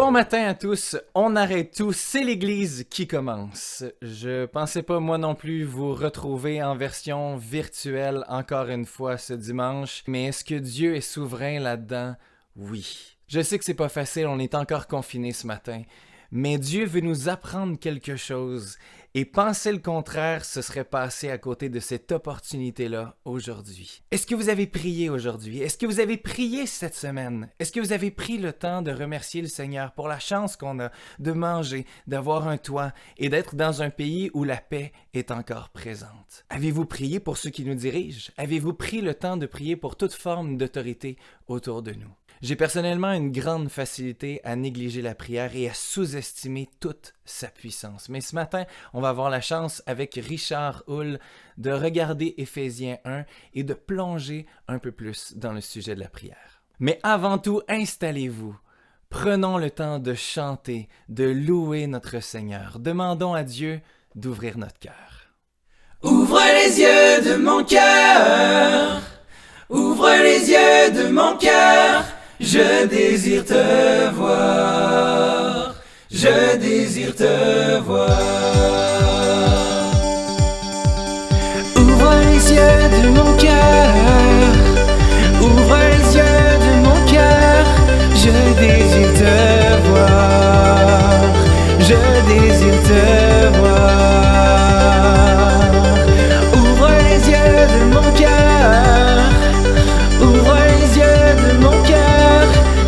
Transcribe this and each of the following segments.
Bon matin à tous, on arrête tout, c'est l'Église qui commence. Je pensais pas moi non plus vous retrouver en version virtuelle encore une fois ce dimanche, mais est-ce que Dieu est souverain là-dedans? Oui. Je sais que c'est pas facile, on est encore confinés ce matin, mais Dieu veut nous apprendre quelque chose et penser le contraire, ce serait passer à côté de cette opportunité-là aujourd'hui. Est-ce que vous avez prié aujourd'hui? Est-ce que vous avez prié cette semaine? Est-ce que vous avez pris le temps de remercier le Seigneur pour la chance qu'on a de manger, d'avoir un toit et d'être dans un pays où la paix est encore présente? Avez-vous prié pour ceux qui nous dirigent? Avez-vous pris le temps de prier pour toute forme d'autorité autour de nous? J'ai personnellement une grande facilité à négliger la prière et à sous-estimer toute sa puissance. Mais ce matin, on va avoir la chance avec Richard Hull de regarder Éphésiens 1 et de plonger un peu plus dans le sujet de la prière. Mais avant tout, installez-vous. Prenons le temps de chanter, de louer notre Seigneur. Demandons à Dieu d'ouvrir notre cœur. Ouvre les yeux de mon cœur, ouvre les yeux de mon cœur. Je désire te voir, je désire te voir. Ouvre les yeux de mon cœur, ouvre les yeux de mon cœur. Je désire te voir, je désire te voir. Ouvre les yeux de mon cœur, ouvre les yeux de mon cœur.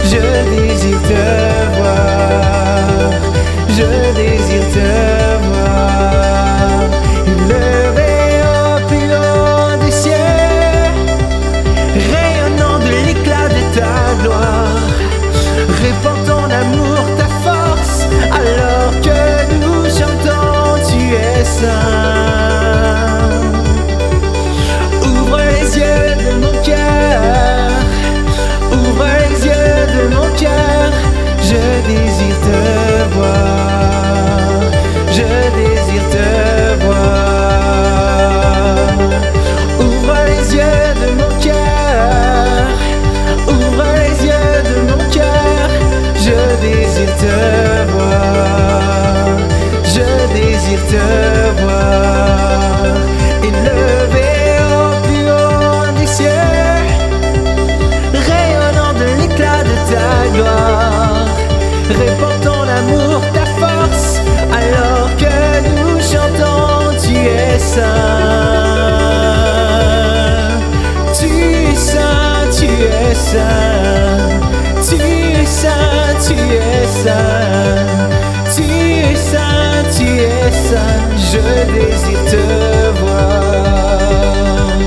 Je désire te voir, je désire te voir. Élevé au plus haut des cieux, rayonnant de l'éclat de ta gloire, répands ton amour, ta force, alors que nous chantons, tu es saint. Ouvre les yeux de mon cœur, ouvre les yeux de mon cœur. Je désire te voir, je désire te voir. Ouvre les yeux de mon cœur, ouvre les yeux de mon cœur. Je désire te voir, je désire te voir. Élevé au plus haut des cieux, rayonnant de l'éclat de ta gloire, répands ton amour, ta force, alors que nous chantons, tu es saint. Tu es saint, tu es saint. Tu es saint, tu es saint. Tu es saint, tu es saint. Je désire te voir.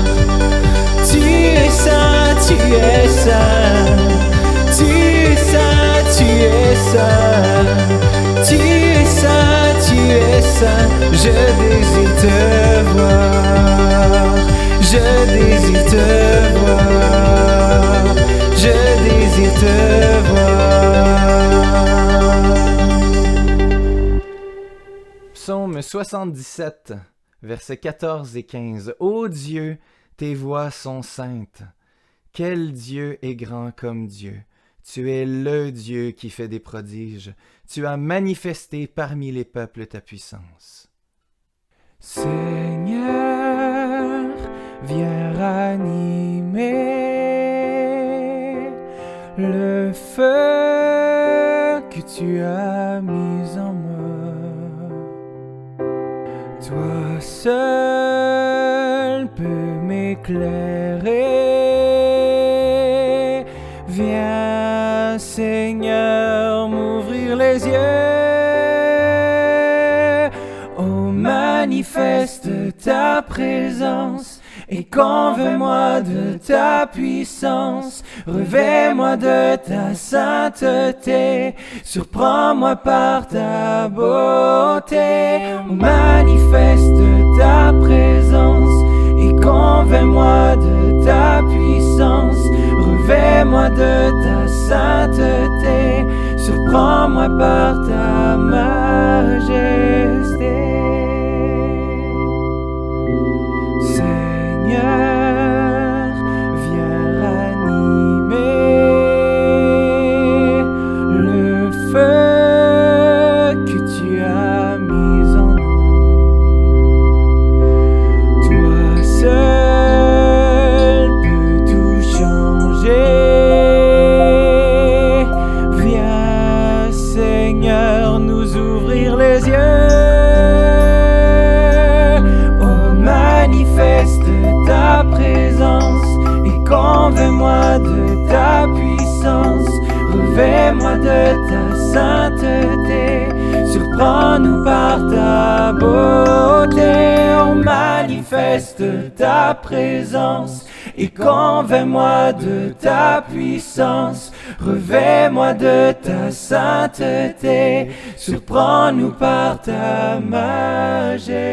Tu es saint, tu es saint. Tu es saint, tu es saint. Tu es saint, tu es saint. Je désire te voir. Je désire te voir. Je désire te voir. Psaume 77, versets 14 et 15. Ô Dieu, tes voies sont saintes. Quel Dieu est grand comme Dieu? Tu es le Dieu qui fait des prodiges. Tu as manifesté parmi les peuples ta puissance. Seigneur, viens ranimer le feu que tu as mis en moi. Toi seul peux m'éclairer. Viens, Seigneur, m'ouvrir les yeux. Oh, manifeste ta présence et convainc-moi de ta puissance. Revêt-moi de ta sainteté, surprends-moi par ta beauté. Oh, manifeste ta présence et convainc-moi de ta puissance. Revêt-moi de ta sainteté, surprends-moi par ta majesté. Seigneur, viens ranimer le feu sainteté, surprends-nous par ta beauté. On manifeste ta présence et convainc-moi de ta puissance. Revêt-moi de ta sainteté, surprends-nous par ta majesté.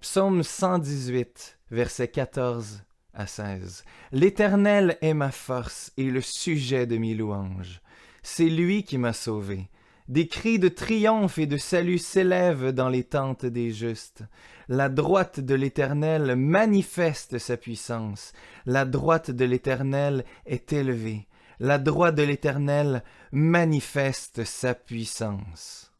Psaume 118, versets 14 à 16. L'Éternel est ma force et le sujet de mes louanges. C'est lui qui m'a sauvé. Des cris de triomphe et de salut s'élèvent dans les tentes des justes. La droite de l'Éternel manifeste sa puissance. La droite de l'Éternel est élevée. La droite de l'Éternel manifeste sa puissance.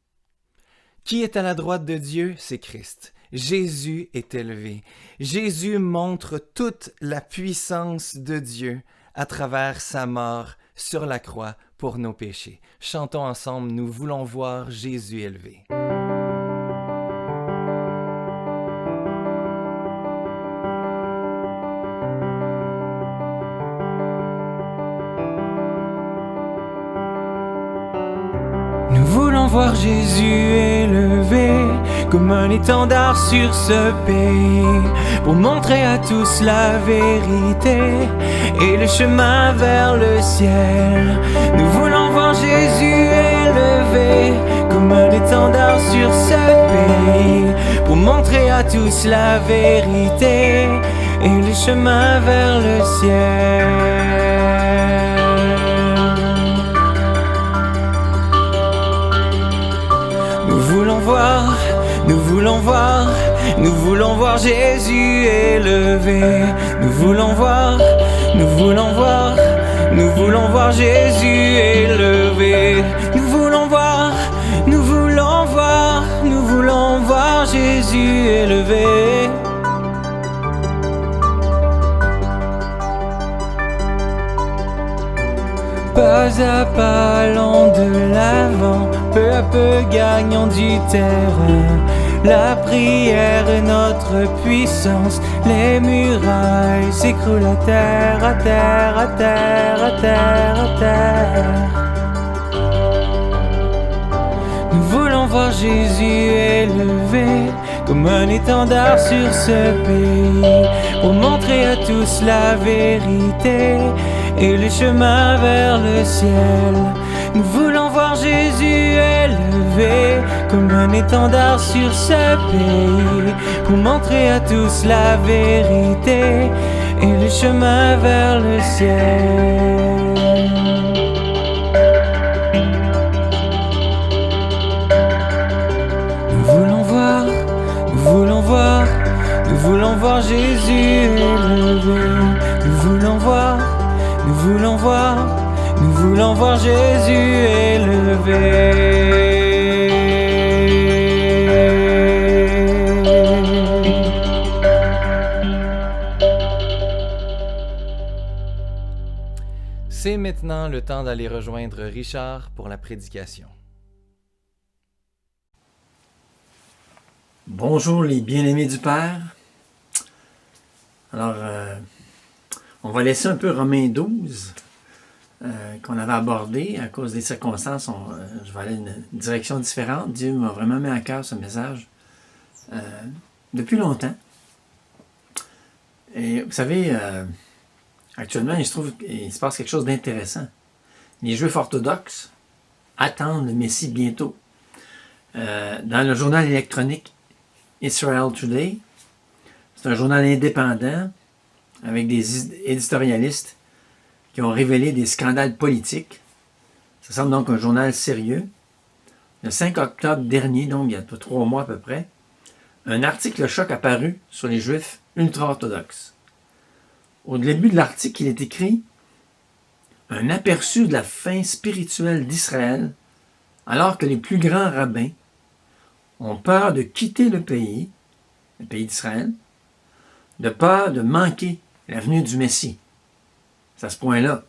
Qui est à la droite de Dieu? C'est Christ. Jésus est élevé. Jésus montre toute la puissance de Dieu à travers sa mort sur la croix pour nos péchés. Chantons ensemble, nous voulons voir Jésus élevé. Nous voulons voir Jésus élevé comme un étendard sur ce pays, pour montrer à tous la vérité et le chemin vers le ciel. Nous voulons voir Jésus élevé comme un étendard sur ce pays, pour montrer à tous la vérité et le chemin vers le ciel. Nous voulons voir, nous voulons voir, nous voulons voir Jésus élevé. Nous voulons voir, nous voulons voir, nous voulons voir Jésus élevé. Nous voulons voir, nous voulons voir, nous voulons voir Jésus élevé. Pas à pas, allons de l'avant, peu à peu gagnons du terrain. La prière est notre puissance, les murailles s'écroulent à terre, à terre, à terre, à terre, à terre. Nous voulons voir Jésus élevé comme un étendard sur ce pays, pour montrer à tous la vérité et le chemin vers le ciel. Nous voulons voir Jésus élevé comme un étendard sur ce pays, pour montrer à tous la vérité et le chemin vers le ciel. Nous voulons voir, nous voulons voir, nous voulons voir Jésus élevé. Nous voulons voir, nous voulons voir, nous voulons voir Jésus élevé. C'est maintenant le temps d'aller rejoindre Richard pour la prédication. Bonjour les bien-aimés du Père. Alors, on va laisser un peu Romains 12 qu'on avait abordé à cause des circonstances. Je vais aller dans une direction différente. Dieu m'a vraiment mis à cœur ce message depuis longtemps. Et vous savez, actuellement, il se passe quelque chose d'intéressant. Les Juifs orthodoxes attendent le Messie bientôt. Dans le journal électronique Israel Today, c'est un journal indépendant avec des éditorialistes qui ont révélé des scandales politiques. Ça semble donc un journal sérieux. Le 5 octobre dernier, donc il y a 3 mois à peu près, un article choc apparu sur les Juifs ultra-orthodoxes. Au début de l'article, il est écrit « Un aperçu de la fin spirituelle d'Israël alors que les plus grands rabbins ont peur de quitter le pays d'Israël, de peur de manquer la venue du Messie. » C'est à ce point-là.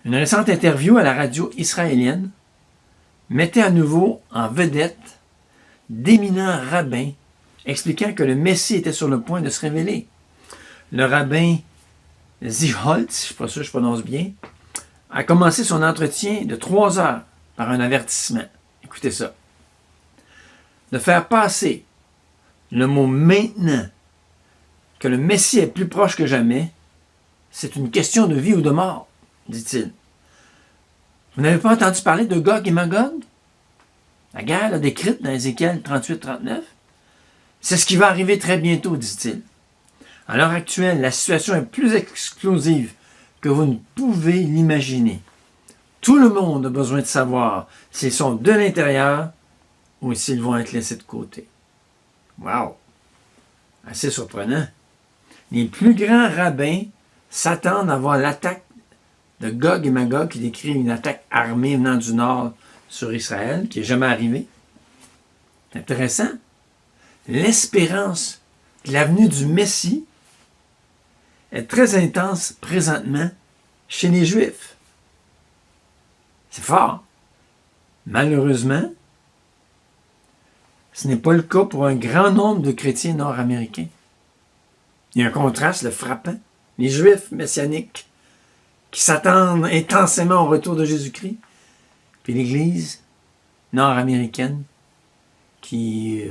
Une récente interview à la radio israélienne mettait à nouveau en vedette d'éminents rabbins expliquant que le Messie était sur le point de se révéler. Le rabbin Ziholt, je ne suis pas sûr que je prononce bien, a commencé son entretien de 3 heures par un avertissement. Écoutez ça. De faire passer le mot maintenant, que le Messie est plus proche que jamais, c'est une question de vie ou de mort, dit-il. Vous n'avez pas entendu parler de Gog et Magog? La guerre là, décrite dans Ézéchiel 38-39? C'est ce qui va arriver très bientôt, dit-il. À l'heure actuelle, la situation est plus explosive que vous ne pouvez l'imaginer. Tout le monde a besoin de savoir s'ils sont de l'intérieur ou s'ils vont être laissés de côté. Wow! Assez surprenant. Les plus grands rabbins s'attendent à voir l'attaque de Gog et Magog, qui décrit une attaque armée venant du nord sur Israël, qui n'est jamais arrivée. C'est intéressant. L'espérance de la venue du Messie est très intense présentement chez les Juifs. C'est fort. Malheureusement, ce n'est pas le cas pour un grand nombre de chrétiens nord-américains. Il y a un contraste frappant. Les Juifs messianiques qui s'attendent intensément au retour de Jésus-Christ, puis l'Église nord-américaine qui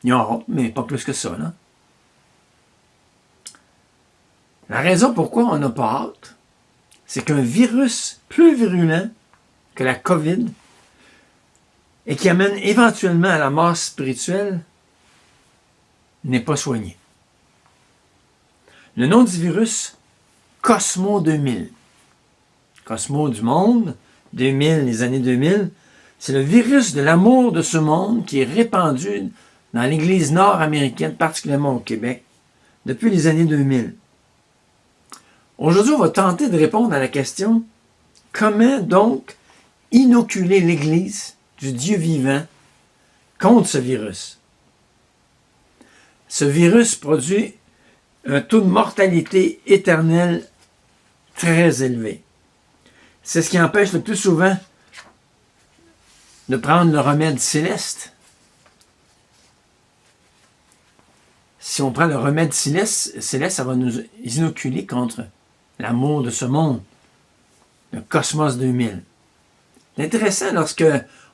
y a honte, mais pas plus que ça, là. La raison pourquoi on n'a pas hâte, c'est qu'un virus plus virulent que la COVID et qui amène éventuellement à la mort spirituelle n'est pas soigné. Le nom du virus, Cosmo 2000. Cosmo du monde, 2000, les années 2000, c'est le virus de l'amour de ce monde qui est répandu dans l'Église nord-américaine, particulièrement au Québec, depuis les années 2000. Aujourd'hui, on va tenter de répondre à la question « Comment donc inoculer l'Église du Dieu vivant contre ce virus? » Ce virus produit un taux de mortalité éternelle très élevé. C'est ce qui empêche le plus souvent de prendre le remède céleste. Si on prend le remède céleste, ça va nous inoculer contre l'amour de ce monde, le Cosmos 2000. C'est intéressant lorsque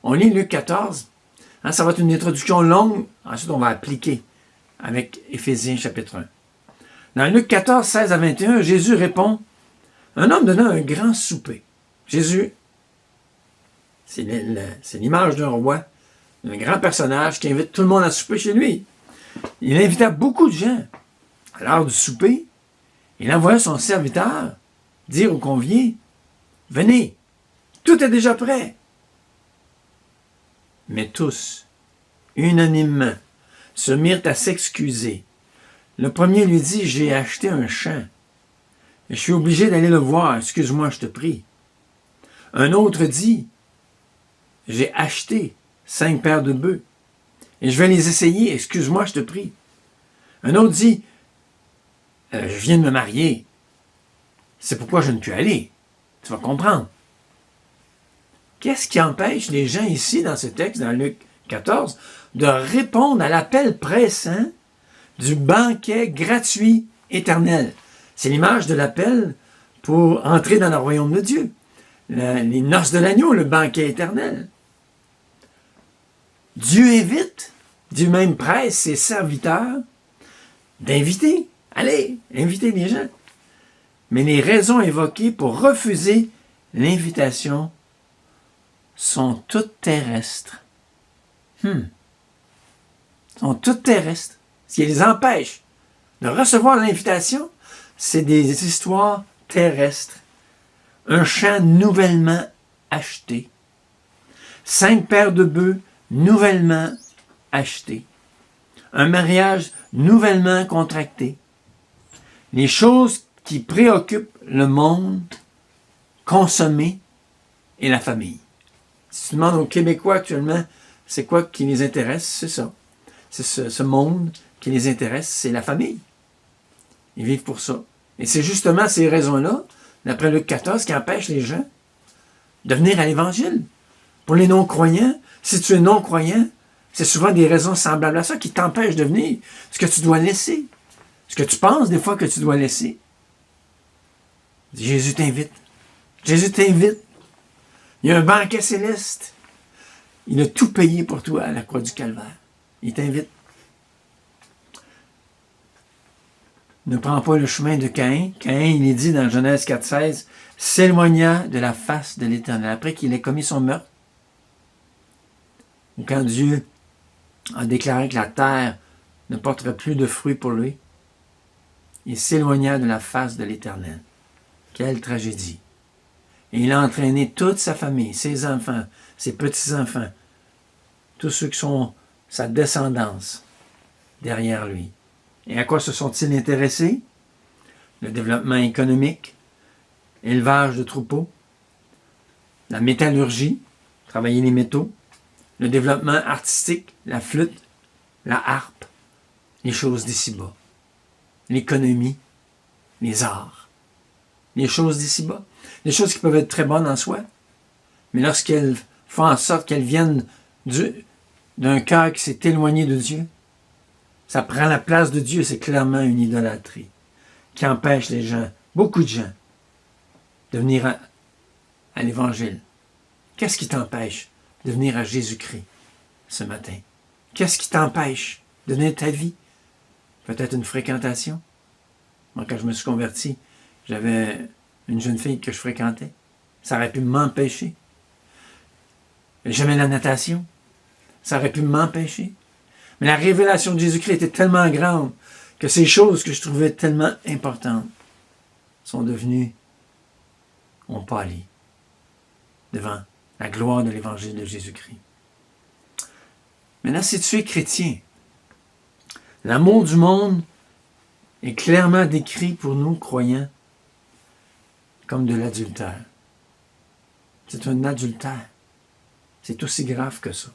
on lit Luc 14, ça va être une introduction longue, ensuite on va appliquer avec Éphésiens chapitre 1. Dans Luc 14, 16 à 21, Jésus répond, un homme donna un grand souper. Jésus, c'est l'image d'un roi, un grand personnage qui invite tout le monde à souper chez lui. Il invita beaucoup de gens. À l'heure du souper, il envoya son serviteur dire aux conviés, « Venez, tout est déjà prêt. » Mais tous, unanimement, se mirent à s'excuser. Le premier lui dit, « J'ai acheté un champ. Je suis obligé d'aller le voir. Excuse-moi, je te prie. » Un autre dit, « J'ai acheté 5 paires de bœufs. Et je vais les essayer. Excuse-moi, je te prie. » Un autre dit, « Je viens de me marier. C'est pourquoi je ne puis aller. » Tu vas comprendre. Qu'est-ce qui empêche les gens ici, dans ce texte, dans Luc 14, de répondre à l'appel pressant du banquet gratuit éternel? C'est l'image de l'appel pour entrer dans le royaume de Dieu. Les noces de l'agneau, le banquet éternel. Dieu invite, Dieu même presse ses serviteurs d'inviter. Allez, invitez les gens. Mais les raisons évoquées pour refuser l'invitation sont toutes terrestres. Sont toutes terrestres. Ce qui les empêche de recevoir l'invitation, c'est des histoires terrestres. Un champ nouvellement acheté. 5 paires de bœufs nouvellement achetés. Un mariage nouvellement contracté. Les choses qui préoccupent le monde, consommer et la famille. Si tu demandes aux Québécois actuellement, c'est quoi qui les intéresse? C'est ça. C'est ce monde qui les intéresse, c'est la famille. Ils vivent pour ça. Et c'est justement ces raisons-là, d'après Luc 14, qui empêchent les gens de venir à l'Évangile. Pour les non-croyants, si tu es non-croyant, c'est souvent des raisons semblables à ça qui t'empêchent de venir. Ce que tu dois laisser. Ce que tu penses des fois que tu dois laisser. Jésus t'invite. Jésus t'invite. Il y a un banquet céleste. Il a tout payé pour toi à la croix du Calvaire. Il t'invite. Ne prends pas le chemin de Caïn. Caïn, il est dit dans Genèse 4,16, s'éloigna de la face de l'Éternel. Après qu'il ait commis son meurtre, ou quand Dieu a déclaré que la terre ne porterait plus de fruits pour lui, il s'éloigna de la face de l'Éternel. Quelle tragédie! Et il a entraîné toute sa famille, ses enfants, ses petits-enfants, tous ceux qui sont sa descendance derrière lui. Et à quoi se sont-ils intéressés? Le développement économique, élevage de troupeaux, la métallurgie, travailler les métaux, le développement artistique, la flûte, la harpe, les choses d'ici-bas, l'économie, les arts, les choses d'ici-bas, des choses qui peuvent être très bonnes en soi, mais lorsqu'elles font en sorte qu'elles viennent d'un cœur qui s'est éloigné de Dieu, ça prend la place de Dieu, c'est clairement une idolâtrie qui empêche les gens, beaucoup de gens, de venir à l'Évangile. Qu'est-ce qui t'empêche de venir à Jésus-Christ ce matin? Qu'est-ce qui t'empêche de donner ta vie? Peut-être une fréquentation. Moi, quand je me suis converti, j'avais une jeune fille que je fréquentais. Ça aurait pu m'empêcher. J'aimais la natation. Ça aurait pu m'empêcher. Mais la révélation de Jésus-Christ était tellement grande que ces choses que je trouvais tellement importantes sont devenues, ont pâli devant la gloire de l'Évangile de Jésus-Christ. Maintenant, si tu es chrétien, l'amour du monde est clairement décrit pour nous, croyants, comme de l'adultère. C'est un adultère. C'est aussi grave que ça.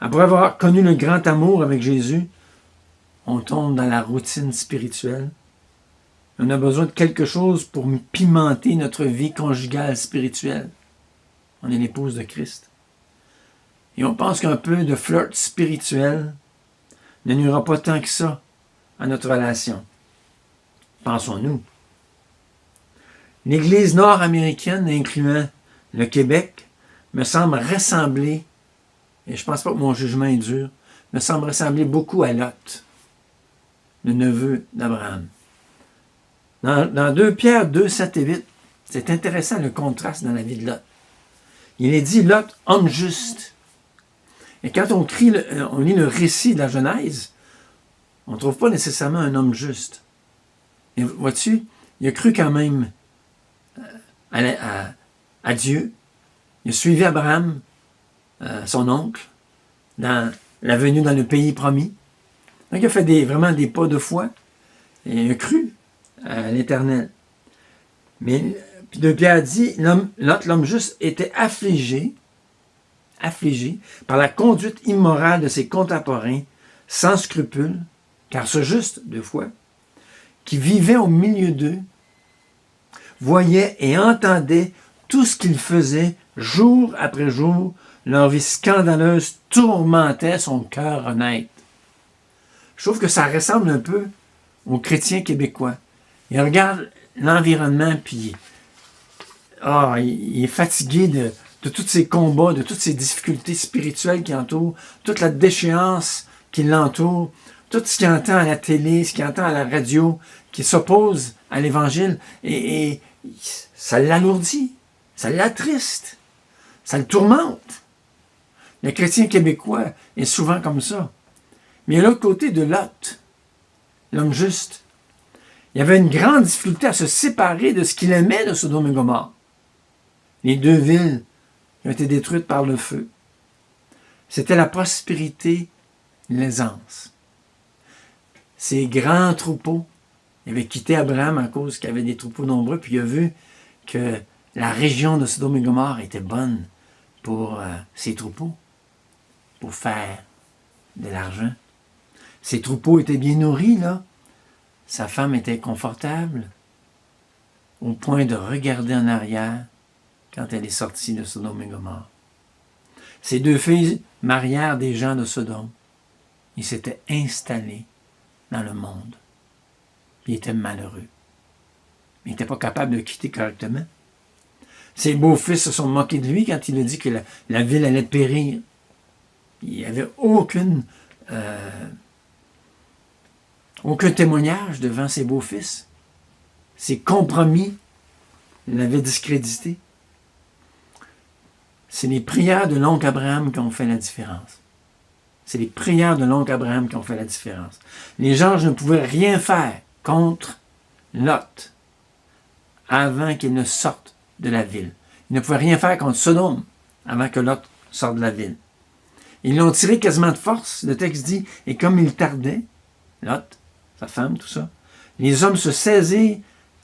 Après avoir connu le grand amour avec Jésus, on tombe dans la routine spirituelle. On a besoin de quelque chose pour pimenter notre vie conjugale spirituelle. On est l'épouse de Christ. Et on pense qu'un peu de flirt spirituel ne nuira pas tant que ça à notre relation. Pensons-nous. L'Église nord-américaine, incluant le Québec, me semble ressembler, et je ne pense pas que mon jugement est dur, me semble ressembler beaucoup à Lot, le neveu d'Abraham. Dans 2 Pierre 2, 7 et 8, c'est intéressant le contraste dans la vie de Lot. Il est dit Lot, homme juste. Et quand on lit le récit de la Genèse, on ne trouve pas nécessairement un homme juste. Et vois-tu, il a cru quand même à Dieu. Il a suivi Abraham, son oncle, dans la venue dans le pays promis. Donc il a fait vraiment des pas de foi. Et il a cru à l'Éternel. Mais puis 2 Pierre dit, Lot, l'homme juste, était affligé par la conduite immorale de ses contemporains, sans scrupule, car ce juste, 2 fois, qui vivait au milieu d'eux, voyait et entendait tout ce qu'ils faisaient jour après jour. Leur vie scandaleuse tourmentait son cœur honnête. Je trouve que ça ressemble un peu aux chrétiens québécois. Ils regardent l'environnement, puis il est fatigué de tous ces combats, de toutes ces difficultés spirituelles qui entourent, toute la déchéance qui l'entoure, tout ce qu'il entend à la télé, ce qu'il entend à la radio, qui s'oppose à l'Évangile, et ça l'alourdit, ça l'attriste, ça le tourmente. Le chrétien québécois est souvent comme ça. Mais à l'autre côté de Lot, l'homme juste, il y avait une grande difficulté à se séparer de ce qu'il aimait de Sodome et Gomorrhe. Les 2 villes qui ont été détruites par le feu. C'était la prospérité, l'aisance. Ces grands troupeaux, il avait quitté Abraham à cause qu'il y avait des troupeaux nombreux, puis il a vu que la région de Sodome et Gomorrhe était bonne pour ses troupeaux, pour faire de l'argent. Ses troupeaux étaient bien nourris, là. Sa femme était confortable, au point de regarder en arrière quand elle est sortie de Sodome et Gomorrhe. Ces 2 filles marièrent des gens de Sodome. Ils s'étaient installés dans le monde. Ils étaient malheureux. Ils n'étaient pas capables de quitter correctement. Ses beaux-fils se sont moqués de lui quand il a dit que la ville allait périr. Il n'y avait aucun témoignage devant ses beaux-fils. Ses compromis l'avaient discrédité. C'est les prières de l'oncle Abraham qui ont fait la différence. C'est les prières de l'oncle Abraham qui ont fait la différence. Les gens ne pouvaient rien faire contre Lot avant qu'il ne sorte de la ville. Ils ne pouvaient rien faire contre Sodome avant que Lot sorte de la ville. Ils l'ont tiré quasiment de force. Le texte dit, et comme il tardait, Lot, sa femme, tout ça, les hommes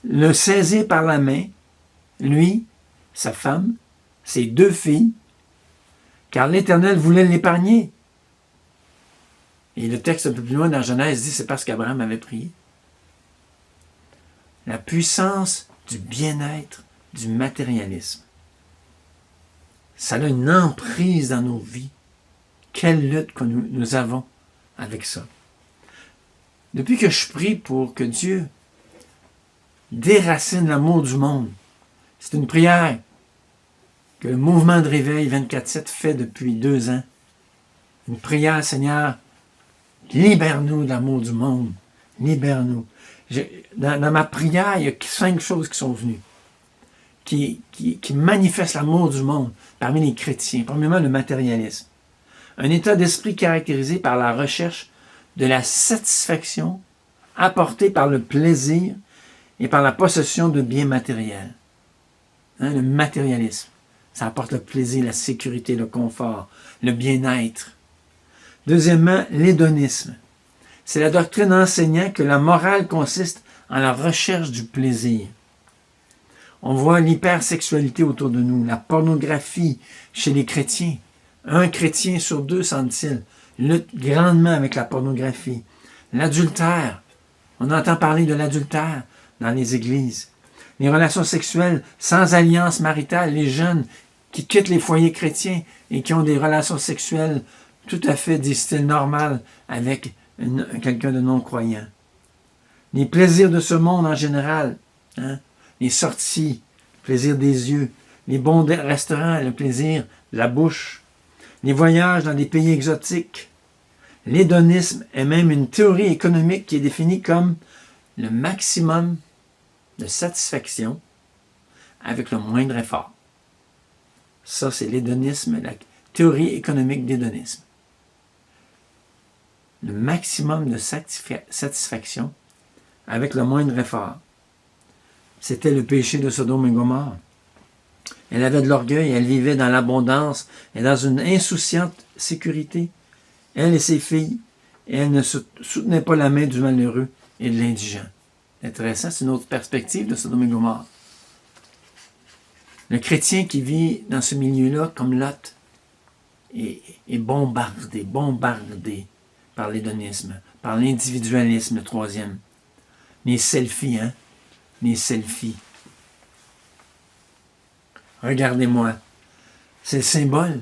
le saisirent par la main, lui, sa femme, ses 2 filles, car l'Éternel voulait l'épargner. Et le texte un peu plus loin dans Genèse dit, c'est parce qu'Abraham avait prié. La puissance du bien-être, du matérialisme. Ça a une emprise dans nos vies. Quelle lutte que nous avons avec ça. Depuis que je prie pour que Dieu déracine l'amour du monde, c'est une prière que le mouvement de réveil 24/7 fait depuis 2 ans. Une prière, Seigneur, libère-nous de l'amour du monde. Libère-nous. Dans ma prière, il y a 5 choses qui sont venues, qui manifestent l'amour du monde parmi les chrétiens. Premièrement, le matérialisme. Un état d'esprit caractérisé par la recherche de la satisfaction apportée par le plaisir et par la possession de biens matériels. Le matérialisme, ça apporte le plaisir, la sécurité, le confort, le bien-être. Deuxièmement, l'hédonisme. C'est la doctrine enseignant que la morale consiste en la recherche du plaisir. On voit l'hypersexualité autour de nous, la pornographie chez les chrétiens. 1 chrétien sur 2, semble-t-il, lutte grandement avec la pornographie. L'adultère. On entend parler de l'adultère dans les églises. Les relations sexuelles sans alliance maritale, les jeunes qui quittent les foyers chrétiens et qui ont des relations sexuelles tout à fait, disent-ils, normales avec quelqu'un de non-croyant. Les plaisirs de ce monde en général, les sorties, le plaisir des yeux, les bons restaurants, le plaisir de la bouche, les voyages dans des pays exotiques. L'hédonisme est même une théorie économique qui est définie comme le maximum de satisfaction avec le moindre effort. Ça, c'est l'hédonisme, la théorie économique d'hédonisme. Le maximum de satisfaction avec le moindre effort. C'était le péché de Sodome et Gomorrhe. Elle avait de l'orgueil, elle vivait dans l'abondance et dans une insouciante sécurité. Elle et ses filles, et elle ne soutenait pas la main du malheureux et de l'indigent. Intéressant, c'est une autre perspective de Sodome et Gomorrhe. Le chrétien qui vit dans ce milieu-là, comme Lot, est bombardé par l'hédonisme, par l'individualisme, le 3e. Les selfies, Les selfies. Regardez-moi. C'est le symbole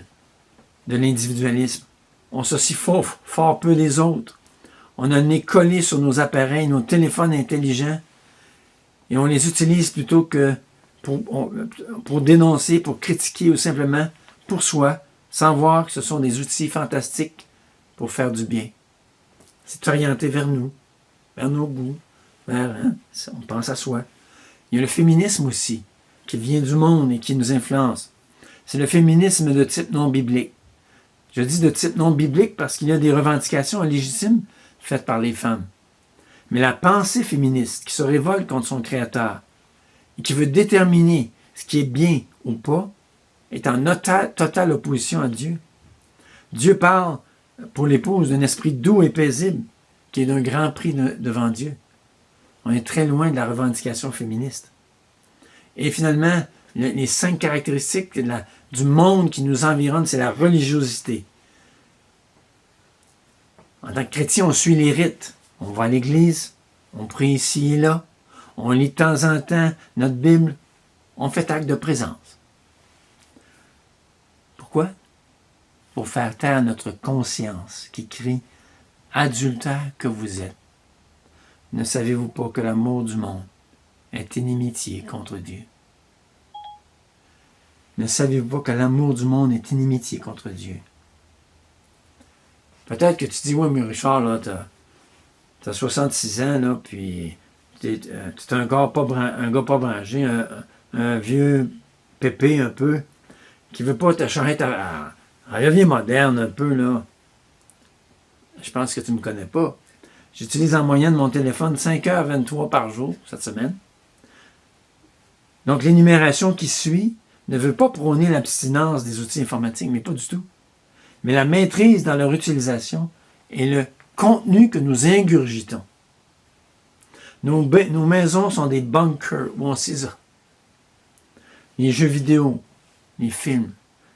de l'individualisme. On s'assit fort peu des autres. On a le nez collé sur nos appareils, nos téléphones intelligents, et on les utilise plutôt que pour dénoncer, pour critiquer ou simplement pour soi, sans voir que ce sont des outils fantastiques pour faire du bien. C'est orienté vers nous, vers nos goûts, on pense à soi. Il y a le féminisme aussi, qui vient du monde et qui nous influence. C'est le féminisme de type non biblique. Je dis de type non biblique parce qu'il y a des revendications légitimes faites par les femmes. Mais la pensée féministe qui se révolte contre son créateur et qui veut déterminer ce qui est bien ou pas est en totale opposition à Dieu. Dieu parle pour l'épouse d'un esprit doux et paisible qui est d'un grand prix devant Dieu. On est très loin de la revendication féministe. Et finalement, les 5 caractéristiques du monde qui nous environne, c'est la religiosité. En tant que chrétien, on suit les rites. On va à l'église, on prie ici et là, on lit de temps en temps notre Bible, on fait acte de présence. Pourquoi? Pour faire taire notre conscience qui crie « Adultère que vous êtes, ne savez-vous pas que l'amour du monde est inimitié contre Dieu? » Ne savez-vous pas que l'amour du monde est inimitié contre Dieu? Peut-être que tu dis, ouais, mais Richard, là, t'as 66 ans, là, puis t'es un gars pas branché, un vieux pépé un peu, qui veut pas te changer la vie moderne un peu, là. Je pense que tu me connais pas. J'utilise en moyenne mon téléphone 5h23 par jour cette semaine. Donc, l'énumération qui suit ne veut pas prôner l'abstinence des outils informatiques, mais pas du tout. Mais la maîtrise dans leur utilisation et le contenu que nous ingurgitons. Nos maisons sont des bunkers où on s'isole. Les jeux vidéo, les films,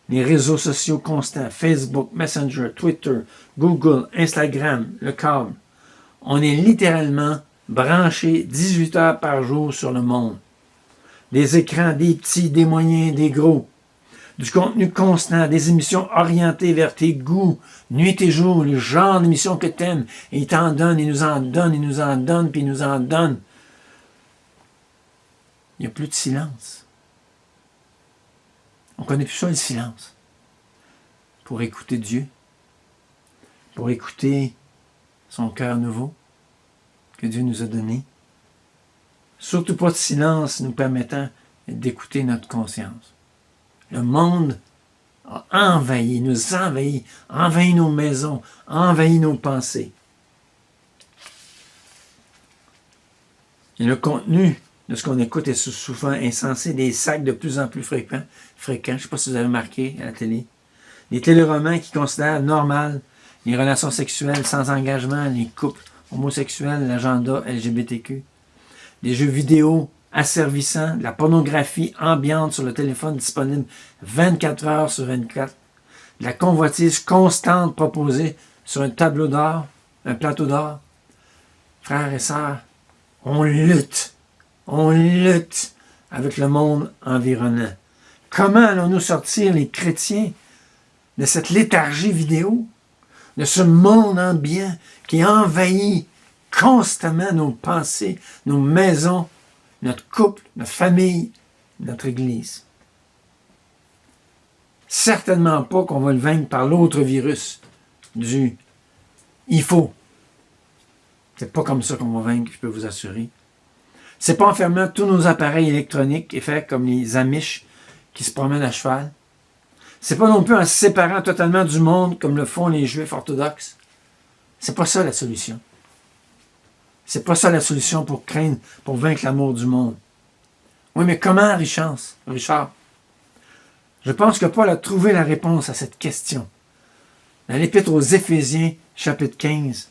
les réseaux sociaux constants, Facebook, Messenger, Twitter, Google, Instagram, le câble. On est littéralement branché 18 heures par jour sur le monde. Des écrans, des petits, des moyens, des gros. Du contenu constant, des émissions orientées vers tes goûts, nuit et jour, le genre d'émissions que tu aimes. Et il t'en donne, il nous en donne, il nous en donne, puis il nous en donne. Il n'y a plus de silence. On ne connaît plus ça, le silence. Pour écouter Dieu, pour écouter son cœur nouveau que Dieu nous a donné. Surtout pas de silence nous permettant d'écouter notre conscience. Le monde a envahi, nous envahi nos maisons, envahi nos pensées. Et le contenu de ce qu'on écoute est souvent insensé, des sacs de plus en plus fréquents. Je ne sais pas si vous avez remarqué à la télé. Les téléromans qui considèrent normal les relations sexuelles sans engagement, les couples homosexuels, l'agenda LGBTQ. Des jeux vidéo asservissants, de la pornographie ambiante sur le téléphone disponible 24 heures sur 24, de la convoitise constante proposée sur un tableau d'or, un plateau d'or. Frères et sœurs, on lutte avec le monde environnant. Comment allons-nous sortir les chrétiens de cette léthargie vidéo, de ce monde ambiant qui envahit constamment nos pensées, nos maisons, notre couple, notre famille, notre Église? Certainement pas qu'on va le vaincre par l'autre virus du « il faut ». C'est pas comme ça qu'on va vaincre, je peux vous assurer. C'est pas en fermant tous nos appareils électroniques et faire comme les Amish qui se promènent à cheval. C'est pas non plus en se séparant totalement du monde comme le font les Juifs orthodoxes. C'est pas ça la solution. C'est pas ça la solution pour vaincre l'amour du monde. Oui, mais comment, Richard? Je pense que Paul a trouvé la réponse à cette question. Dans l'Épître aux Éphésiens, chapitre 15,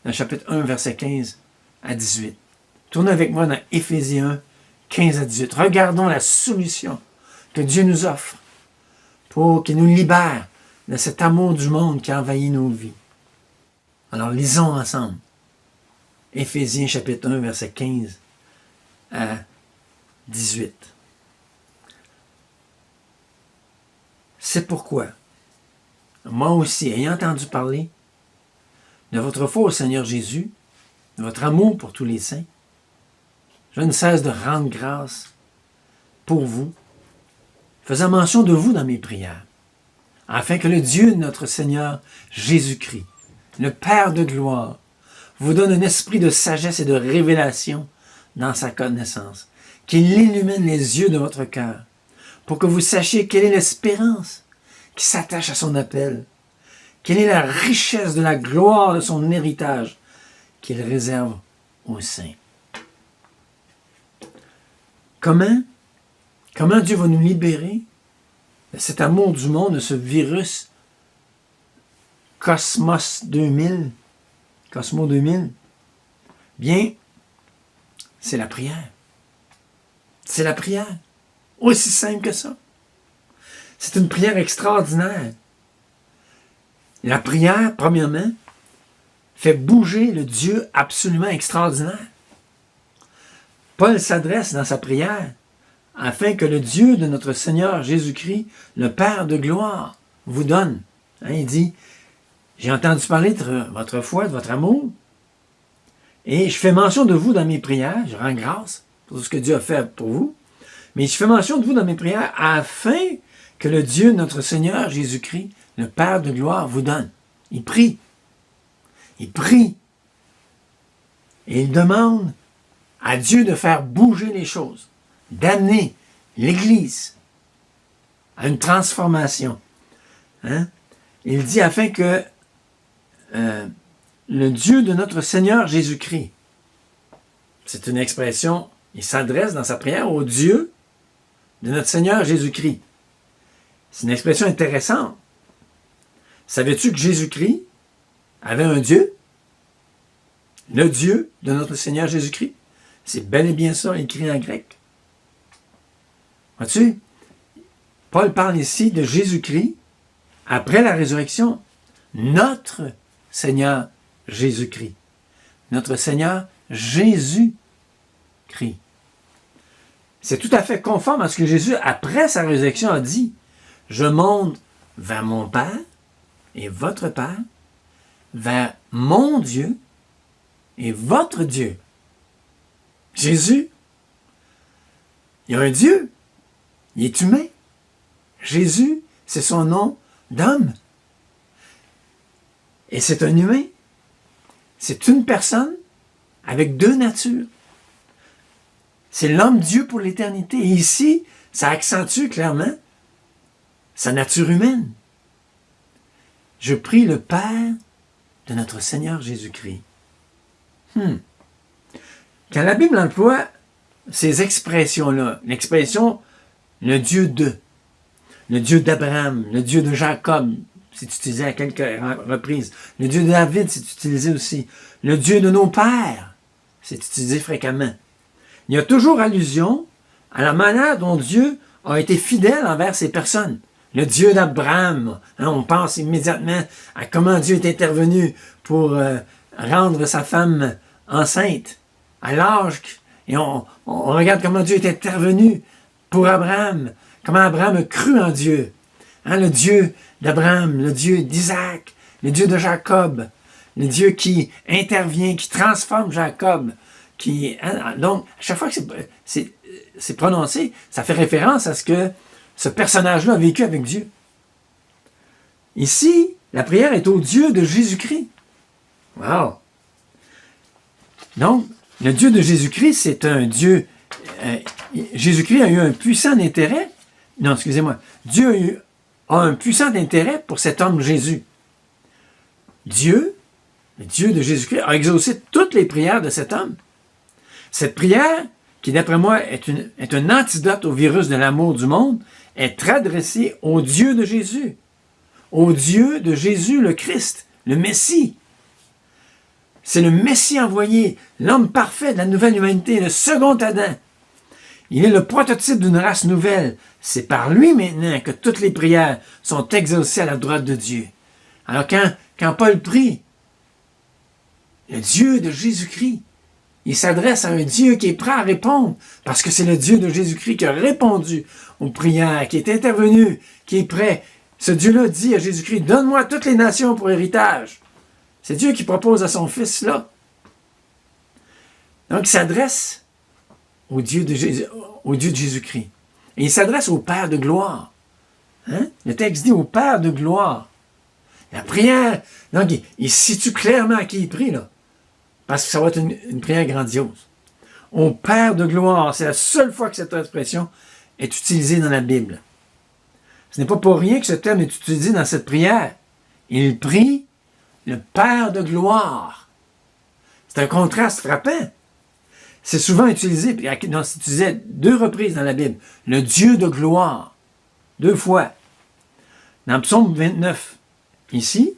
dans le chapitre 1, verset 15 à 18. Tournez avec moi dans Éphésiens 1, 15 à 18. Regardons la solution que Dieu nous offre pour qu'il nous libère de cet amour du monde qui envahit nos vies. Alors, lisons ensemble. Éphésiens chapitre 1, verset 15 à 18. C'est pourquoi, moi aussi, ayant entendu parler de votre foi au Seigneur Jésus, de votre amour pour tous les saints, je ne cesse de rendre grâce pour vous, faisant mention de vous dans mes prières, afin que le Dieu de notre Seigneur Jésus-Christ, le Père de gloire, vous donne un esprit de sagesse et de révélation dans sa connaissance, qu'il illumine les yeux de votre cœur, pour que vous sachiez quelle est l'espérance qui s'attache à son appel, quelle est la richesse de la gloire de son héritage qu'il réserve aux saints. Comment Dieu va nous libérer de cet amour du monde, de ce virus Cosmo 2000? Bien, c'est la prière. C'est la prière. Aussi simple que ça. C'est une prière extraordinaire. La prière, premièrement, fait bouger le Dieu absolument extraordinaire. Paul s'adresse dans sa prière afin que le Dieu de notre Seigneur Jésus-Christ, le Père de gloire, vous donne. Il dit, j'ai entendu parler de votre foi, de votre amour, et je fais mention de vous dans mes prières, je rends grâce pour tout ce que Dieu a fait pour vous, mais je fais mention de vous dans mes prières afin que le Dieu, notre Seigneur Jésus-Christ, le Père de gloire, vous donne. Il prie. Il prie. Et il demande à Dieu de faire bouger les choses, d'amener l'Église à une transformation. Hein? Il dit afin que le Dieu de notre Seigneur Jésus-Christ, c'est une expression, il s'adresse dans sa prière au Dieu de notre Seigneur Jésus-Christ. C'est une expression intéressante. Savais-tu que Jésus-Christ avait un Dieu? Le Dieu de notre Seigneur Jésus-Christ? C'est bel et bien ça, écrit en grec. Vois-tu? Paul parle ici de Jésus-Christ après la résurrection. Notre Seigneur Jésus-Christ. Notre Seigneur Jésus-Christ. C'est tout à fait conforme à ce que Jésus, après sa résurrection, a dit. Je monte vers mon Père et votre Père, vers mon Dieu et votre Dieu. Jésus, il y a un Dieu, il est humain. Jésus, c'est son nom d'homme. Et c'est un humain. C'est une personne avec deux natures. C'est l'homme-dieu pour l'éternité. Et ici, ça accentue clairement sa nature humaine. Je prie le Père de notre Seigneur Jésus-Christ. Quand la Bible emploie ces expressions-là, l'expression « le Dieu de », le Dieu d'Abraham, le Dieu de Jacob, c'est utilisé à quelques reprises, le Dieu de David, c'est utilisé aussi, le Dieu de nos pères, c'est utilisé fréquemment. Il y a toujours allusion à la manière dont Dieu a été fidèle envers ces personnes. Le Dieu d'Abraham, hein, on pense immédiatement à comment Dieu est intervenu pour rendre sa femme enceinte à l'âge, et on regarde comment Dieu est intervenu pour Abraham, comment Abraham a cru en Dieu. Hein, le Dieu d'Abraham, le Dieu d'Isaac, le Dieu de Jacob, le Dieu qui intervient, qui transforme Jacob. Donc, à chaque fois que c'est prononcé, ça fait référence à ce que ce personnage-là a vécu avec Dieu. Ici, la prière est au Dieu de Jésus-Christ. Wow! Donc, le Dieu de Jésus-Christ, c'est un Dieu... Jésus-Christ a eu un puissant intérêt... Non, excusez-moi. Dieu a un puissant intérêt pour cet homme Jésus. Dieu, le Dieu de Jésus-Christ, a exaucé toutes les prières de cet homme. Cette prière, qui d'après moi est un antidote au virus de l'amour du monde, est adressée au Dieu de Jésus. Au Dieu de Jésus le Christ, le Messie. C'est le Messie envoyé, l'homme parfait de la nouvelle humanité, le second Adam. Il est le prototype d'une race nouvelle. C'est par lui maintenant que toutes les prières sont exaucées à la droite de Dieu. Alors quand Paul prie, le Dieu de Jésus-Christ, il s'adresse à un Dieu qui est prêt à répondre, parce que c'est le Dieu de Jésus-Christ qui a répondu aux prières, qui est intervenu, qui est prêt. Ce Dieu-là dit à Jésus-Christ, « Donne-moi toutes les nations pour héritage. » C'est Dieu qui propose à son Fils là. Donc il s'adresse au Dieu de Jésus-Christ. Et il s'adresse au Père de gloire. Hein? Le texte dit au Père de gloire. La prière, donc il situe clairement à qui il prie là. Parce que ça va être une prière grandiose. Au Père de gloire, c'est la seule fois que cette expression est utilisée dans la Bible. Ce n'est pas pour rien que ce terme est utilisé dans cette prière. Il prie le Père de gloire. C'est un contraste frappant. C'est souvent utilisé, c'est utilisé 2 reprises dans la Bible. Le Dieu de gloire. 2 fois. Dans Psaume 29, ici,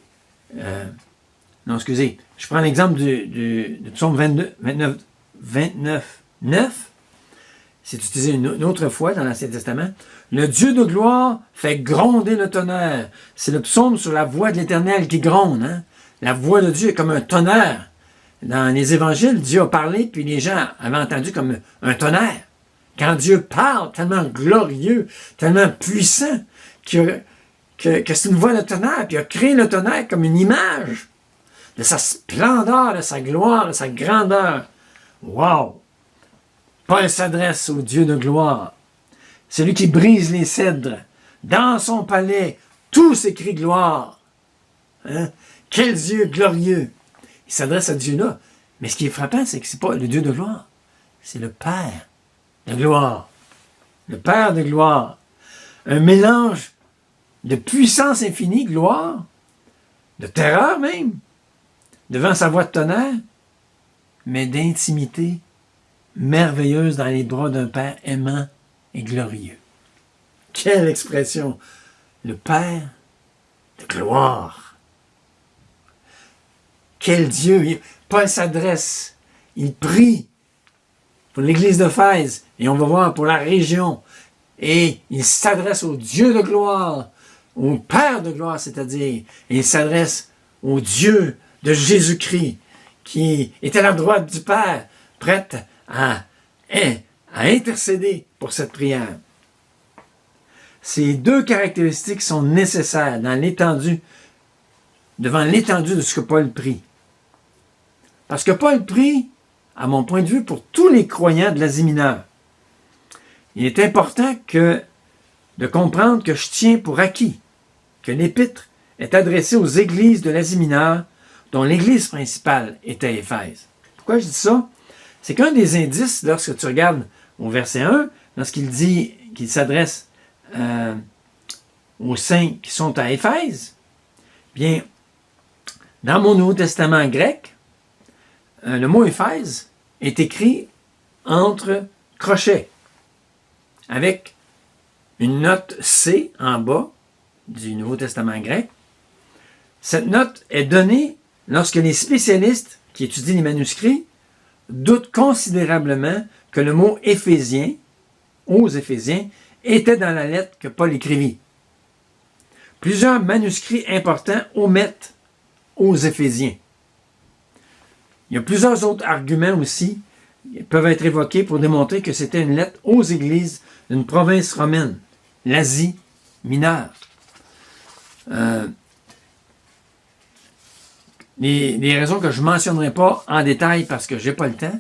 je prends l'exemple de Psaume 29, 9. C'est utilisé une autre fois dans l'Ancien Testament. Le Dieu de gloire fait gronder le tonnerre. C'est le psaume sur la voix de l'Éternel qui gronde. Hein? La voix de Dieu est comme un tonnerre. Dans les évangiles, Dieu a parlé, puis les gens avaient entendu comme un tonnerre. Quand Dieu parle, tellement glorieux, tellement puissant, que c'est une voix de tonnerre, puis il a créé le tonnerre comme une image de sa splendeur, de sa gloire, de sa grandeur. Wow! Paul s'adresse au Dieu de gloire. C'est lui qui brise les cèdres, dans son palais, tous écrient gloire. Hein? Quel Dieu glorieux! Il s'adresse à Dieu-là. Mais ce qui est frappant, c'est que ce n'est pas le Dieu de gloire, c'est le Père de gloire. Le Père de gloire. Un mélange de puissance infinie, gloire, de terreur même, devant sa voix de tonnerre, mais d'intimité merveilleuse dans les bras d'un Père aimant et glorieux. Quelle expression! Le Père de gloire. Quel Dieu! Paul s'adresse, il prie pour l'église d'Éphèse, et on va voir pour la région, et il s'adresse au Dieu de gloire, au Père de gloire, c'est-à-dire, et il s'adresse au Dieu de Jésus-Christ, qui est à la droite du Père, prête à intercéder pour cette prière. Ces deux caractéristiques sont nécessaires dans l'étendue, devant l'étendue de ce que Paul prie. Parce que Paul prie, à mon point de vue, pour tous les croyants de l'Asie mineure. Il est important de comprendre que je tiens pour acquis que l'épître est adressée aux églises de l'Asie mineure, dont l'église principale est à Éphèse. Pourquoi je dis ça? C'est qu'un des indices, lorsque tu regardes au verset 1, lorsqu'il dit qu'il s'adresse aux saints qui sont à Éphèse, bien, dans mon Nouveau Testament grec, le mot Éphèse est écrit entre crochets, avec une note C en bas du Nouveau Testament grec. Cette note est donnée lorsque les spécialistes qui étudient les manuscrits doutent considérablement que le mot Éphésien, aux Éphésiens, était dans la lettre que Paul écrivit. Plusieurs manuscrits importants omettent aux Éphésiens. Il y a plusieurs autres arguments aussi qui peuvent être évoqués pour démontrer que c'était une lettre aux églises d'une province romaine, l'Asie mineure. Les raisons que je ne mentionnerai pas en détail parce que je n'ai pas le temps,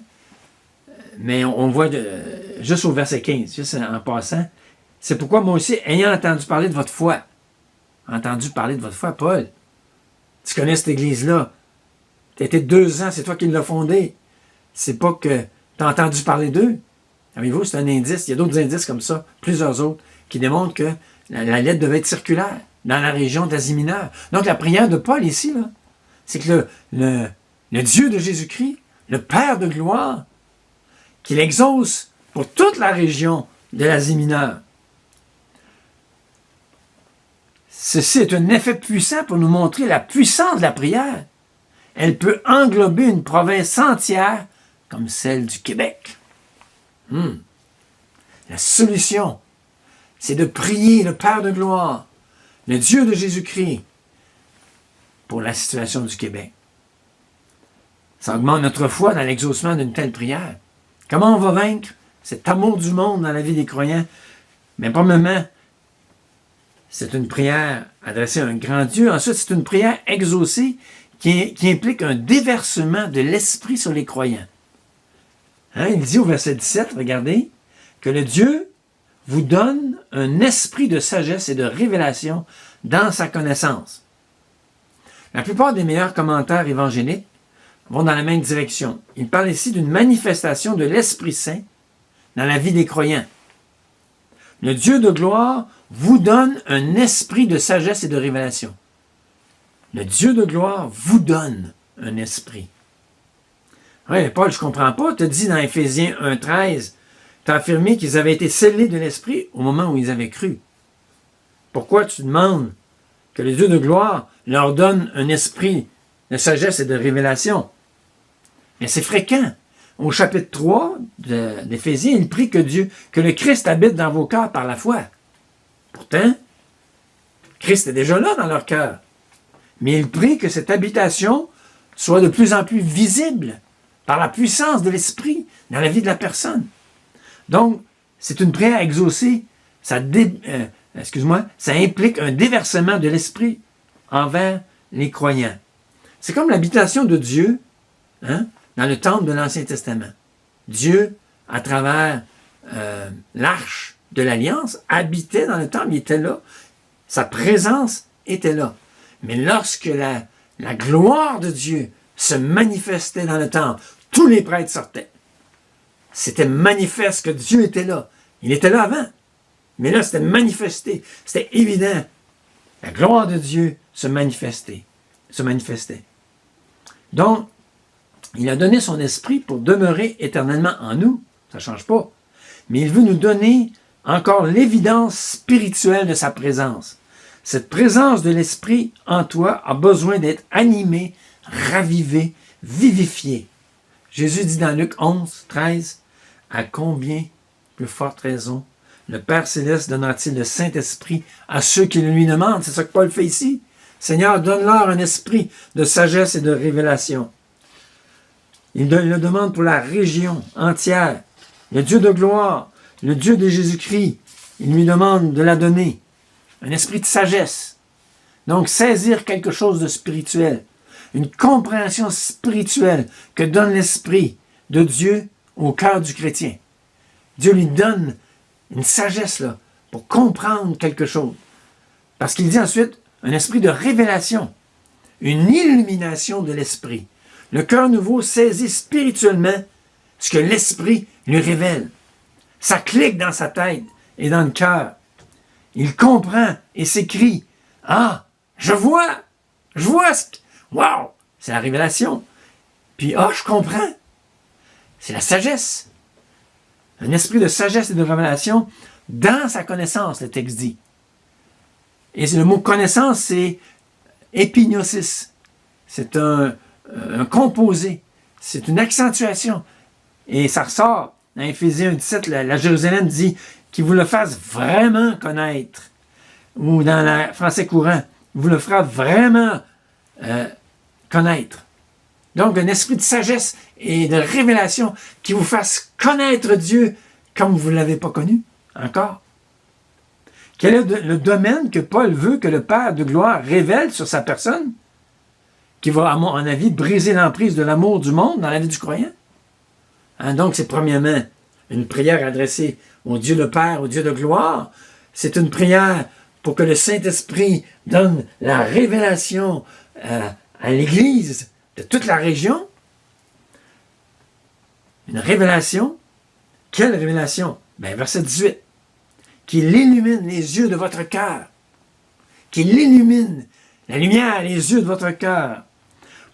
mais on voit juste au verset 15, juste en passant, c'est pourquoi moi aussi, ayant entendu parler de votre foi, Paul, tu connais cette église-là, tu as été 2 ans, c'est toi qui l'as fondée, c'est pas que tu as entendu parler d'eux. Savez-vous, c'est un indice, il y a d'autres indices comme ça, plusieurs autres, qui démontrent que la lettre devait être circulaire dans la région d'Asie mineure. Donc la prière de Paul ici, là, c'est que le Dieu de Jésus-Christ, le Père de gloire, qu'il exauce pour toute la région de l'Asie mineure. Ceci est un effet puissant pour nous montrer la puissance de la prière. Elle peut englober une province entière comme celle du Québec. La solution, c'est de prier le Père de gloire, le Dieu de Jésus-Christ, pour la situation du Québec. Ça augmente notre foi dans l'exaucement d'une telle prière. Comment on va vaincre cet amour du monde dans la vie des croyants? Mais premièrement, c'est une prière adressée à un grand Dieu. Ensuite, c'est une prière exaucée qui implique un déversement de l'esprit sur les croyants. Hein, il dit au verset 17, regardez, que le Dieu vous donne un esprit de sagesse et de révélation dans sa connaissance. La plupart des meilleurs commentaires évangéliques vont dans la même direction. Il parle ici d'une manifestation de l'Esprit Saint dans la vie des croyants. Le Dieu de gloire vous donne un esprit de sagesse et de révélation. Le Dieu de gloire vous donne un esprit. Oui, Paul, je ne comprends pas. Tu as dit dans Éphésiens 1,13, tu as affirmé qu'ils avaient été scellés de l'esprit au moment où ils avaient cru. Pourquoi tu demandes que le Dieu de gloire leur donne un esprit de sagesse et de révélation? Mais c'est fréquent. Au chapitre 3 d'Éphésiens, il prie que le Christ habite dans vos cœurs par la foi. Pourtant, Christ est déjà là dans leur cœur. Mais il prie que cette habitation soit de plus en plus visible par la puissance de l'Esprit dans la vie de la personne. Donc, c'est une prière exaucée. Ça implique un déversement de l'Esprit envers les croyants. C'est comme l'habitation de Dieu, dans le temple de l'Ancien Testament. Dieu, à travers l'arche de l'Alliance habitait dans le temple, il était là. Sa présence était là. Mais lorsque la gloire de Dieu se manifestait dans le temple, tous les prêtres sortaient. C'était manifeste que Dieu était là. Il était là avant. Mais là, c'était manifesté. C'était évident. La gloire de Dieu se manifestait. Donc, il a donné son esprit pour demeurer éternellement en nous. Ça ne change pas. Mais il veut nous donner encore l'évidence spirituelle de sa présence. Cette présence de l'esprit en toi a besoin d'être animée, ravivée, vivifiée. Jésus dit dans Luc 11, 13, « À combien plus forte raison le Père Céleste donnera-t-il le Saint-Esprit à ceux qui le lui demandent? » C'est ça que Paul fait ici. « Seigneur, donne-leur un esprit de sagesse et de révélation. » Il le demande pour la région entière. Le Dieu de gloire, le Dieu de Jésus-Christ, il lui demande de la donner. Un esprit de sagesse. Donc, saisir quelque chose de spirituel. Une compréhension spirituelle que donne l'Esprit de Dieu au cœur du chrétien. Dieu lui donne une sagesse là, pour comprendre quelque chose. Parce qu'il dit ensuite, un esprit de révélation. Une illumination de l'Esprit. Le cœur nouveau saisit spirituellement ce que l'Esprit lui révèle. Ça clique dans sa tête et dans le cœur. Il comprend et s'écrie. Ah, je vois ce que... Wow! C'est la révélation. Puis, je comprends. C'est la sagesse. Un esprit de sagesse et de révélation dans sa connaissance, le texte dit. Et le mot connaissance, c'est épignosis. C'est un composé. C'est une accentuation. Et ça ressort. Dans Éphésiens 17, la Jérusalem dit qu'il vous le fasse vraiment connaître. Ou dans le français courant, vous le fera vraiment connaître. Donc, un esprit de sagesse et de révélation qui vous fasse connaître Dieu comme vous ne l'avez pas connu encore. Quel est le domaine que Paul veut que le Père de gloire révèle sur sa personne, qui va, à mon avis, briser l'emprise de l'amour du monde dans la vie du croyant? Donc, c'est premièrement une prière adressée au Dieu le Père, au Dieu de gloire. C'est une prière pour que le Saint-Esprit donne la révélation à l'Église de toute la région. Une révélation. Quelle révélation? Verset 18. Qu'il illumine les yeux de votre cœur. Qu'il illumine la lumière, les yeux de votre cœur.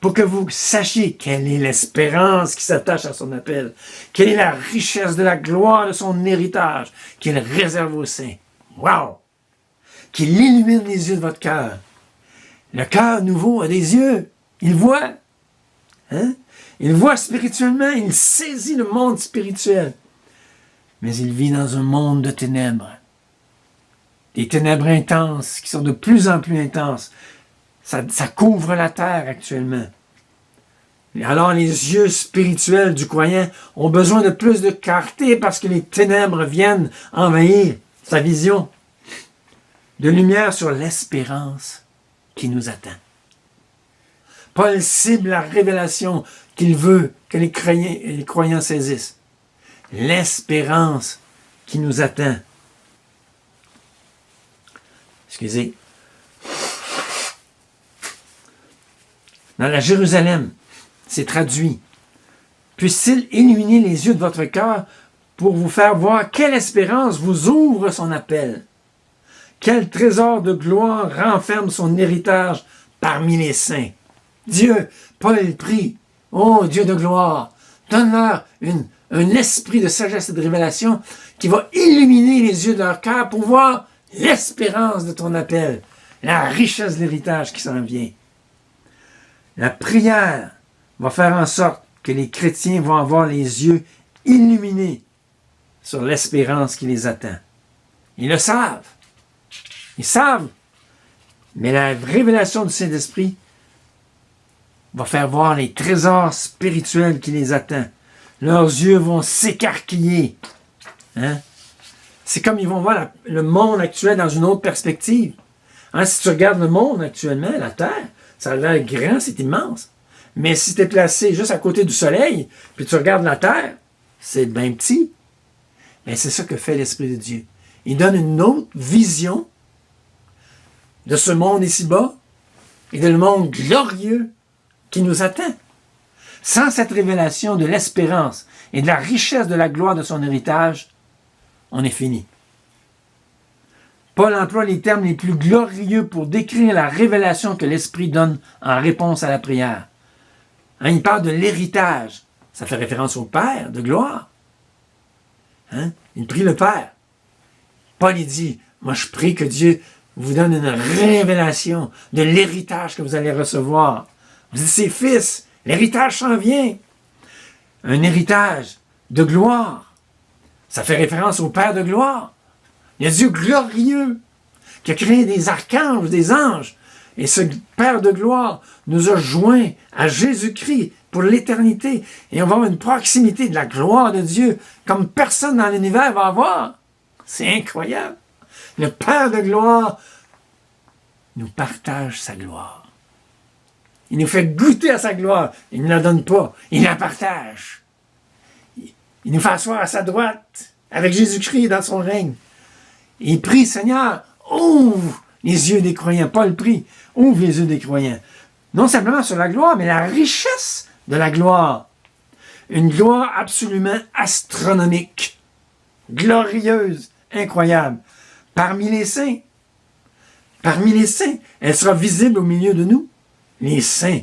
Pour que vous sachiez quelle est l'espérance qui s'attache à son appel. Quelle est la richesse de la gloire de son héritage qu'il réserve aux saints. Wow! Qu'il illumine les yeux de votre cœur. Le cœur nouveau a des yeux. Il voit. Il voit spirituellement. Il saisit le monde spirituel. Mais il vit dans un monde de ténèbres. Des ténèbres intenses qui sont de plus en plus intenses. Ça couvre la terre actuellement. Et alors les yeux spirituels du croyant ont besoin de plus de clarté parce que les ténèbres viennent envahir sa vision. De lumière sur l'espérance qui nous attend. Paul cible la révélation qu'il veut que les croyants saisissent. L'espérance qui nous attend. Excusez. Dans la Jérusalem, c'est traduit. Puisse-t-il illuminer les yeux de votre cœur pour vous faire voir quelle espérance vous ouvre son appel. Quel trésor de gloire renferme son héritage parmi les saints. Dieu, Paul prie, ô Dieu de gloire, donne-leur un esprit de sagesse et de révélation qui va illuminer les yeux de leur cœur pour voir l'espérance de ton appel, la richesse de l'héritage qui s'en vient. La prière va faire en sorte que les chrétiens vont avoir les yeux illuminés sur l'espérance qui les attend. Ils le savent. Ils savent. Mais la révélation du Saint-Esprit va faire voir les trésors spirituels qui les attendent. Leurs yeux vont s'écarquiller. C'est comme ils vont voir le monde actuel dans une autre perspective. Si tu regardes le monde actuellement, la Terre, ça a l'air grand, c'est immense. Mais si tu es placé juste à côté du soleil, puis tu regardes la Terre, c'est bien petit. Mais c'est ça que fait l'Esprit de Dieu. il donne une autre vision de ce monde ici-bas et de le monde glorieux qui nous attend. Sans cette révélation de l'espérance et de la richesse de la gloire de son héritage, on est fini. Paul emploie les termes les plus glorieux pour décrire la révélation que l'Esprit donne en réponse à la prière. Il parle de l'héritage. Ça fait référence au Père de gloire. Il prie le Père. Paul, il dit, moi je prie que Dieu vous donne une révélation de l'héritage que vous allez recevoir. Vous êtes ses fils, l'héritage s'en vient. Un héritage de gloire. Ça fait référence au Père de gloire. Il y a Dieu glorieux qui a créé des archanges, des anges. Et ce Père de gloire nous a joints à Jésus-Christ pour l'éternité. Et on va avoir une proximité de la gloire de Dieu comme personne dans l'univers va avoir. C'est incroyable. Le Père de gloire nous partage sa gloire. Il nous fait goûter à sa gloire. Il ne la donne pas. Il la partage. Il nous fait asseoir à sa droite avec Jésus-Christ dans son règne. Il prie, Seigneur, ouvre les yeux des croyants. Paul prie, ouvre les yeux des croyants. Non simplement sur la gloire, mais la richesse de la gloire. Une gloire absolument astronomique, glorieuse, incroyable. Parmi les saints, elle sera visible au milieu de nous. Les saints,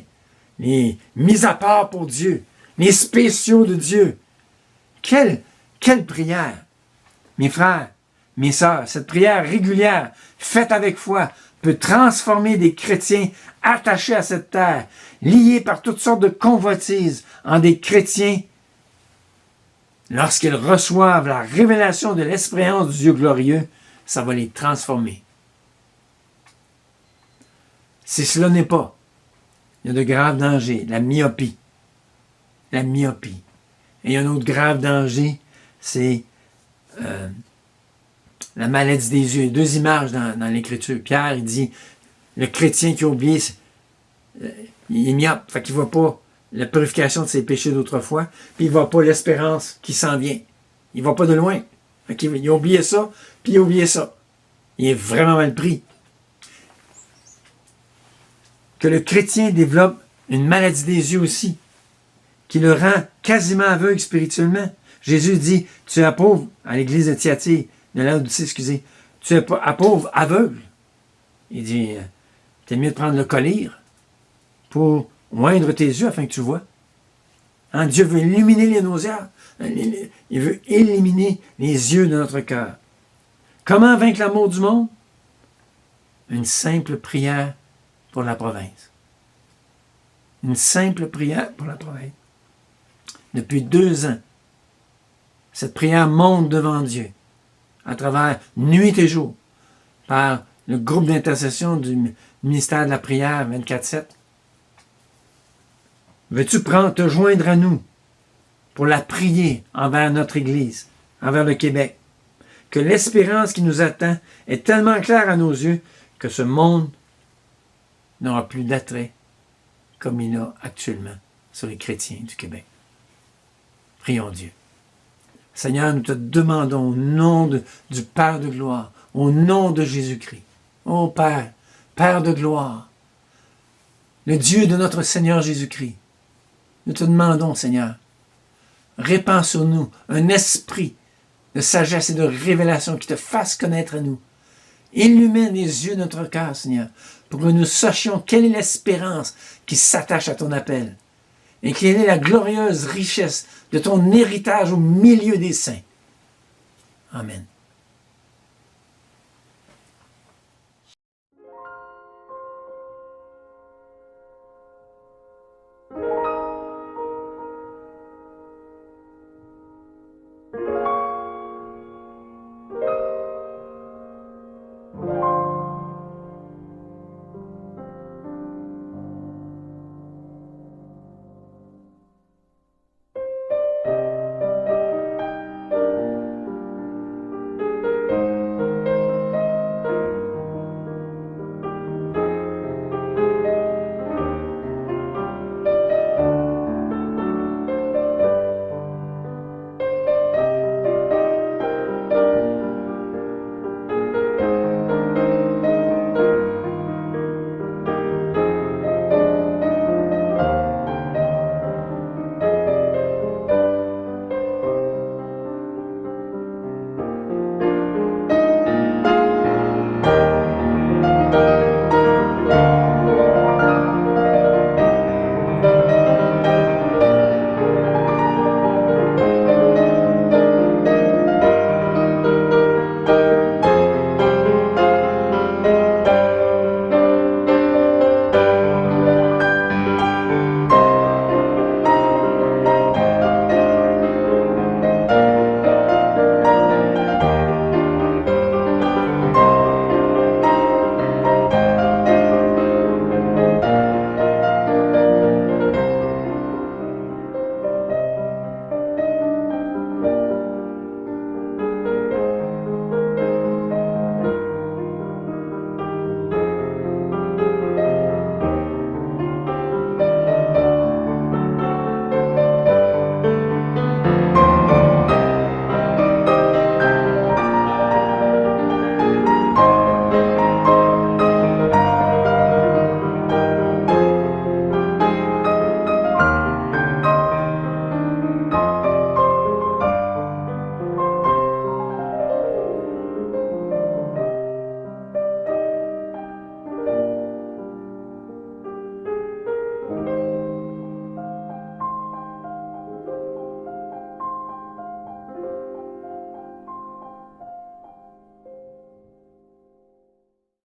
les mis à part pour Dieu, les spéciaux de Dieu. Quelle prière! Mes frères, mes sœurs, cette prière régulière, faite avec foi, peut transformer des chrétiens attachés à cette terre, liés par toutes sortes de convoitises, en des chrétiens lorsqu'ils reçoivent la révélation de l'expérience du Dieu glorieux. Ça va les transformer. Si cela n'est pas, il y a de graves dangers, la myopie. La myopie. Et un autre grave danger, c'est la maladie des yeux. Deux images dans l'Écriture. Pierre, il dit, le chrétien qui a oublié, il est myope, fait qu'il ne voit pas la purification de ses péchés d'autrefois, puis il ne voit pas l'espérance qui s'en vient. Il ne va pas de loin. Fait qu'il a oublié ça, puis il a oublié ça. Il est vraiment mal pris. Que le chrétien développe une maladie des yeux aussi, qui le rend quasiment aveugle spirituellement. Jésus dit, tu es pauvre, à l'église de Thyatire, de Laodicée, excusez, tu es pauvre, aveugle. Il dit, t'es mieux de prendre le collyre pour oindre tes yeux afin que tu vois. Dieu veut illuminer les nauséaires. Il veut éliminer les yeux de notre cœur. Comment vaincre l'amour du monde? Une simple prière pour la province. Une simple prière pour la province. Depuis 2 ans, cette prière monte devant Dieu, à travers nuit et jour, par le groupe d'intercession du ministère de la prière 24/7. Veux-tu te joindre à nous pour la prier envers notre Église, envers le Québec? Que l'espérance qui nous attend est tellement claire à nos yeux que ce monde n'aura plus d'attrait comme il a actuellement sur les chrétiens du Québec. Prions Dieu. Seigneur, nous te demandons au nom du Père de gloire, au nom de Jésus-Christ. Ô Père, Père de gloire, le Dieu de notre Seigneur Jésus-Christ, nous te demandons, Seigneur, répands sur nous un esprit de sagesse et de révélation qui te fasse connaître à nous. Illumine les yeux de notre cœur, Seigneur, pour que nous sachions quelle est l'espérance qui s'attache à ton appel et quelle est la glorieuse richesse de ton héritage au milieu des saints. Amen.